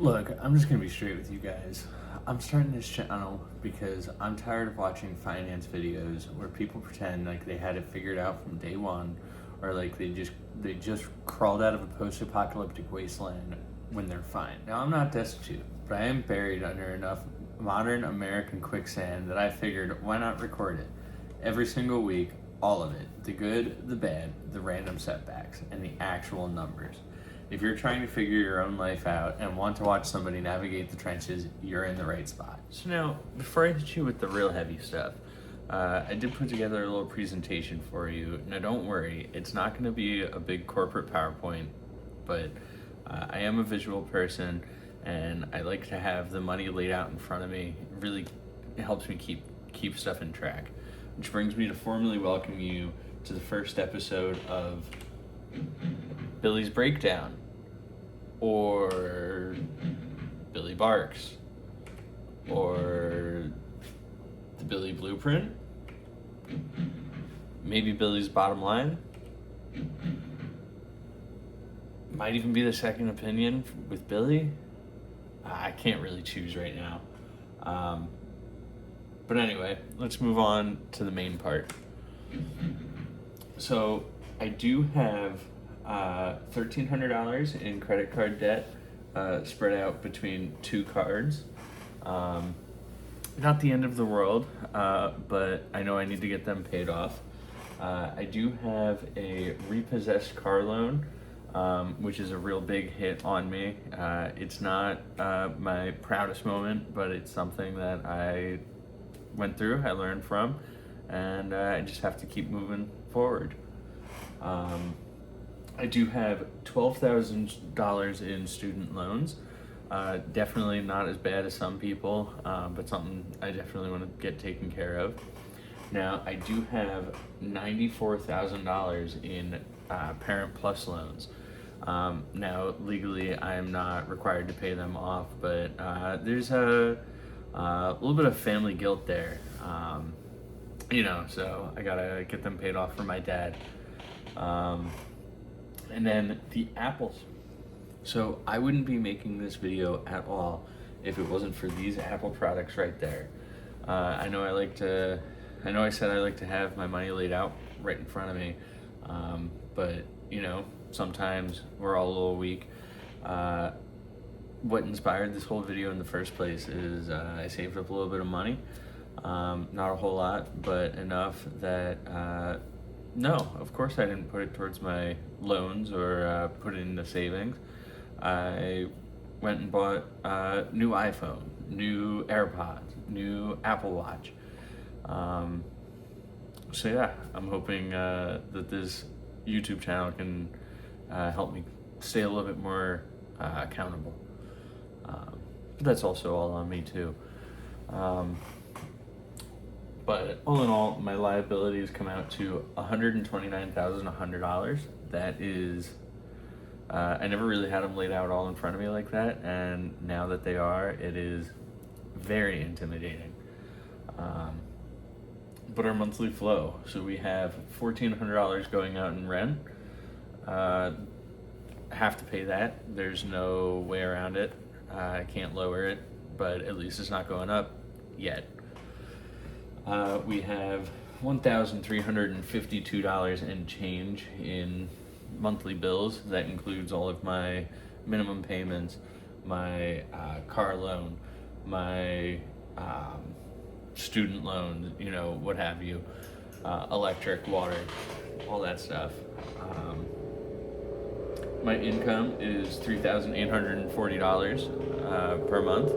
Look, I'm just gonna be straight with you guys. I'm starting this channel because I'm tired of watching finance videos where people pretend like they had it figured out from day one, or like they just crawled out of a post-apocalyptic wasteland when they're fine. Now I'm not destitute, but I am buried under enough modern American quicksand that I figured why not record it every single week, all of it, the good, the bad, the random setbacks, and the actual numbers. If you're trying to figure your own life out and want to watch somebody navigate the trenches, you're in the right spot. So now, before I hit you with the real heavy stuff, I did put together a little presentation for you. Now don't worry, it's not going to be a big corporate PowerPoint, but I am a visual person and I like to have the money laid out in front of me. It really helps me keep stuff in track. Which brings me to formally welcome you to the first episode of Billy's Breakdown, or Billy Barks, or the Billy Blueprint, maybe Billy's Bottom Line, might even be the second opinion with Billy. I can't really choose right now. But anyway, let's move on to the main part. So I do have $1,300 in credit card debt spread out between two cards. Not the end of the world, but I know I need to get them paid off. I do have a repossessed car loan, which is a real big hit on me. It's not my proudest moment, but it's something that I went through, I learned from, and I just have to keep moving forward. I do have $12,000 in student loans. Definitely not as bad as some people, but something I definitely want to get taken care of. Now, I do have $94,000 in Parent Plus loans. Now, legally, I am not required to pay them off, but there's a little bit of family guilt there. So I gotta get them paid off for my dad. And then the apples. So I wouldn't be making this video at all if it wasn't for these Apple products right there. I know I said I like to have my money laid out right in front of me, but sometimes we're all a little weak. What inspired this whole video in the first place is I saved up a little bit of money, not a whole lot, but enough that no, of course I didn't put it towards my loans or put it into savings. I went and bought a new iPhone, new AirPods, new Apple Watch. So yeah, I'm hoping that this YouTube channel can help me stay a little bit more accountable. But that's also all on me too. But all in all, my liabilities come out to $129,100. That is, I never really had them laid out all in front of me like that, and now that they are, it is very intimidating. But our monthly flow, so we have $1,400 going out in rent. I have to pay that. There's no way around it. I can't lower it, but at least it's not going up yet. We have $1,352 and change in monthly bills. That includes all of my minimum payments, my car loan, my student loans, what have you, electric, water, all that stuff. My income is $3,840 per month,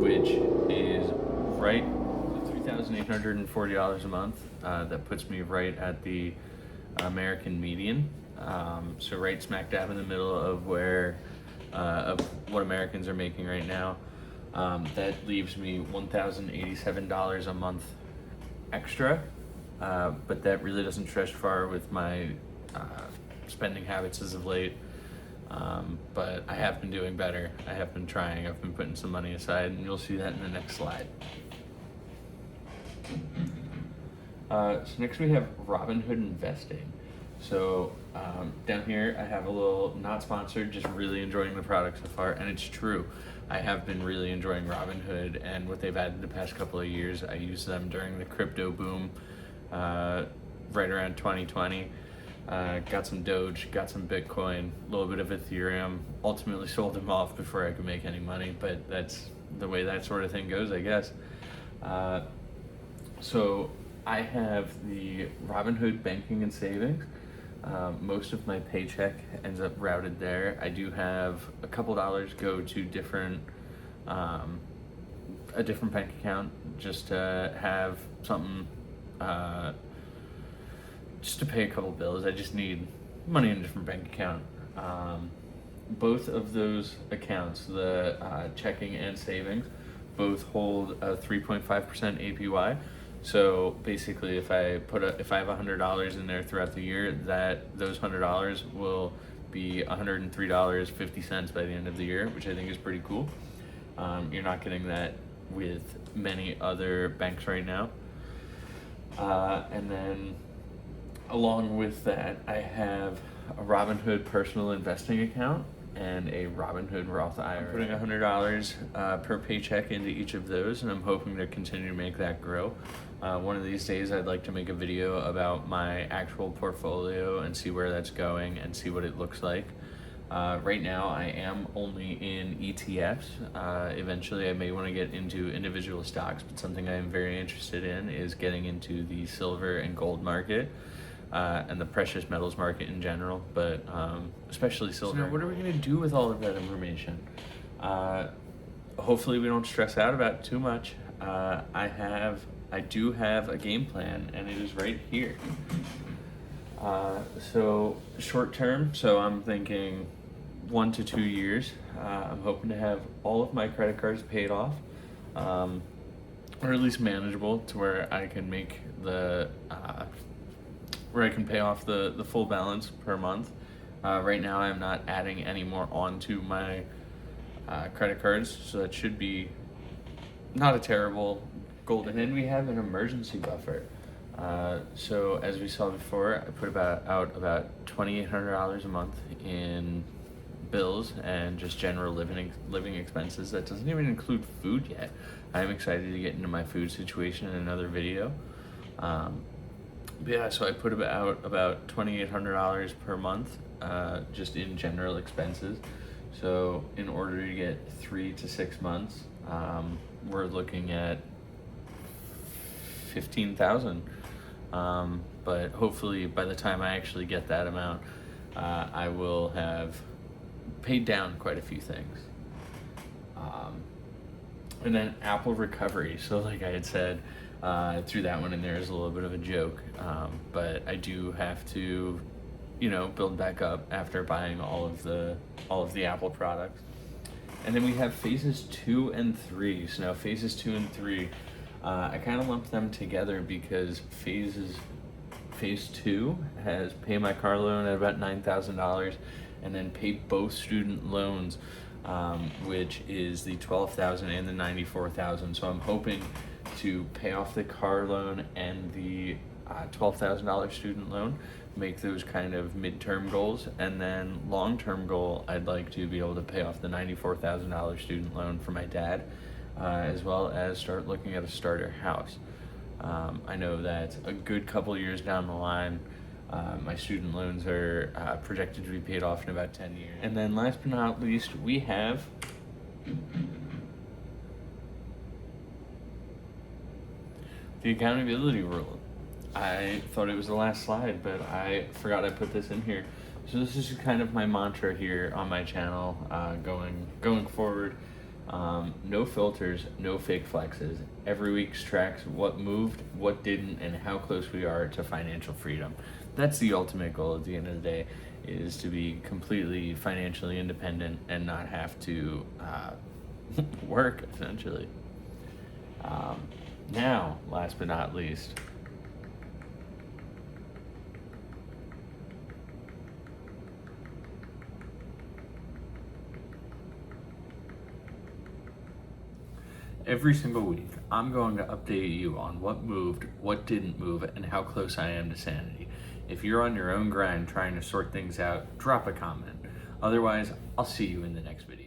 which is right $3,840 a month. That puts me right at the American median. So right smack dab in the middle of of what Americans are making right now. That leaves me $1,087 a month extra, but that really doesn't stretch far with my spending habits as of late. But I have been doing better. I have been trying. I've been putting some money aside, and you'll see that in the next slide. So next we have Robinhood investing. So down here I have a little, not sponsored, just really enjoying the product so far, and it's true. I have been really enjoying Robinhood and what they've added the past couple of years. I used them during the crypto boom right around 2020. Got some Doge, got some Bitcoin, a little bit of Ethereum, ultimately sold them off before I could make any money, but that's the way that sort of thing goes, I guess. So I have the Robinhood banking and savings. Most of my paycheck ends up routed there. I do have a couple dollars go to a different bank account just to have something, just to pay a couple bills. I just need money in a different bank account. Both of those accounts, the checking and savings, both hold a 3.5% APY. So basically, if I have $100 in there throughout the year, those $100 will be $103.50 by the end of the year, which I think is pretty cool. You're not getting that with many other banks right now. And then along with that, I have a Robinhood personal investing account and a Robinhood Roth IRA. I'm putting $100 per paycheck into each of those, and I'm hoping to continue to make that grow. One of these days I'd like to make a video about my actual portfolio and see where that's going and see what it looks like. Right now I am only in ETFs. Eventually I may want to get into individual stocks, but something I am very interested in is getting into the silver and gold market. And the precious metals market in general, but especially silver. So now what are we going to do with all of that information? Hopefully we don't stress out about it too much. I do have a game plan, and it is right here. So short term, so I'm thinking 1 to 2 years. I'm hoping to have all of my credit cards paid off, or at least manageable to where I can make where I can pay off the full balance per month. Right now I'm not adding any more onto my credit cards, so that should be not a terrible goal. And then we have an emergency buffer. So as we saw before, I put out about $2,800 a month in bills and just general living expenses. That doesn't even include food yet. I'm excited to get into my food situation in another video. Yeah, so I put about $2,800 per month just in general expenses. So in order to get 3 to 6 months, we're looking at $15,000. But hopefully by the time I actually get that amount, I will have paid down quite a few things. And then Apple recovery. So like I had said, threw that one in there as a little bit of a joke, but I do have to, build back up after buying all of the Apple products. And then we have phases 2 and 3. So now phases 2 and 3, I kind of lumped them together because phase 2 has pay my car loan at about $9,000, and then pay both student loans, which is the $12,000 and the $94,000. So I'm hoping to pay off the car loan and the $12,000 student loan, make those kind of midterm goals, and then long-term goal, I'd like to be able to pay off the $94,000 student loan for my dad, as well as start looking at a starter house. I know that a good couple years down the line, my student loans are projected to be paid off in about 10 years. And then last but not least, we have the accountability rule. I thought it was the last slide, but I forgot I put this in here. So this is kind of my mantra here on my channel, going forward. No filters, no fake flexes. Every week tracks what moved, what didn't, and how close we are to financial freedom. That's the ultimate goal at the end of the day, is to be completely financially independent and not have to work, essentially. Now, last but not least, every single week, I'm going to update you on what moved, what didn't move, and how close I am to sanity. If you're on your own grind trying to sort things out, drop a comment. Otherwise, I'll see you in the next video.